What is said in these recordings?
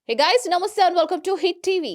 Hey guys, namaste and welcome to Hit TV.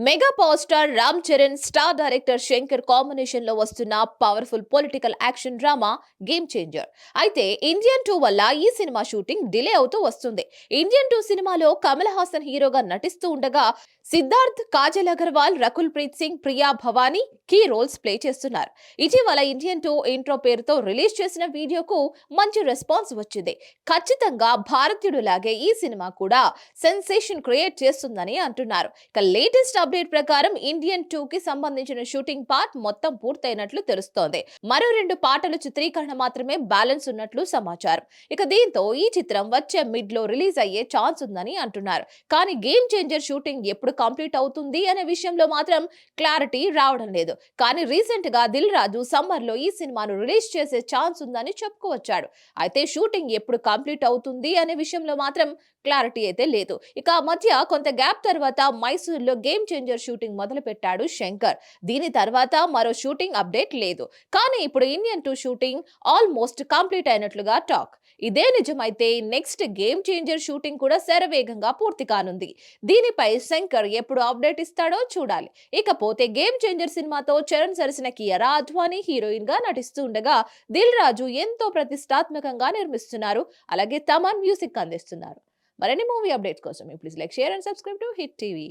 Mega power star Ram Charan star director Shankar combination లో వస్తున్న powerful political action drama game changer. అయితే Indian 2 వల్ల ఈ cinema shooting delay అవుతూ వస్తుంది. Indian 2 సినిమాలో కమల్ హాసన్ హీరోగా నటిస్తూ ఉండగా Siddharth, Kajal Aggarwal, Rakul Preet Singh, Priya Bhavani key roles play చేస్తున్నారు. ఇటీవల ఇండియన్ 2 ఇంట్రో పేరుతో రిలీజ్ చేసిన వీడియోకు మంచి రెస్పాన్స్ వచ్చింది. ఖచ్చితంగా భారతీయుడు లాగే ఈ సినిమా కూడా సెన్సేషన్ క్రియేట్ చేస్తుందని అంటున్నారు. ఇక లేటెస్ట్ అప్డేట్ ప్రకారం ఇండియన్ 2 కి సంబంధించిన షూటింగ్ పార్ట్ మొత్తం పూర్తయినట్లు తెలుస్తోంది. మరో 2 పాటలు చిత్రీకరణ మాత్రమే బ్యాలెన్స్ ఉన్నట్లు సమాచారం. ఇక దీంతో ఈ చిత్రం వచ్చే మిడ్ లో రిలీజ్ అయ్యే ఛాన్స్ ఉందని అంటున్నారు. కానీ గేమ్ చేంజర్ షూటింగ్ ఎప్పుడు కంప్లీట్ అవుతుంది అనే విషయంలో మాత్రం క్లారిటీ రావడం లేదు. కానీ రీసెంట్ గా దిల్ రాజు సమ్మర్ లో ఈ సినిమాను రిలీజ్ చేసే ఛాన్స్ ఉందని చెప్పుకోవచ్చాడు. అయితే షూటింగ్ ఎప్పుడు కంప్లీట్ అవుతుంది అనే విషయంలో మాత్రం క్లారిటీ అయితే లేదు. ఇక మధ్య కొంత గ్యాప్ తర్వాత మైసూర్లో గేమ్ చేంజర్ షూటింగ్ మొదలు పెట్టాడు శంకర్. దీని తర్వాత మరో షూటింగ్ అప్డేట్ లేదు. కానీ ఇప్పుడు ఇండియన్ 2 షూటింగ్ ఆల్మోస్ట్ కంప్లీట్ అయినట్లుగా టాక్. ఇదే నిజమైతే నెక్స్ట్ గేమ్ చేంజర్ షూటింగ్ కూడా శరవేగంగా పూర్తి కానుంది. దీనిపై శంకర్ ఎప్పుడు అప్డేట్ ఇస్తాడో చూడాలి. ఇకపోతే గేమ్ చేంజర్ సినిమాతో చరణ్ సరసన కియారా అద్వానీ హీరోయిన్ గా నటిస్తూ ఉండగా దిల్ రాజు ఎంతో ప్రతిష్టాత్మకంగా నిర్మిస్తున్నారు. అలాగే తమన్ మ్యూజిక్ అందిస్తున్నారు. మరిన్ని మూవీ అప్డేట్స్ కోసం please like, share and subscribe to hit TV.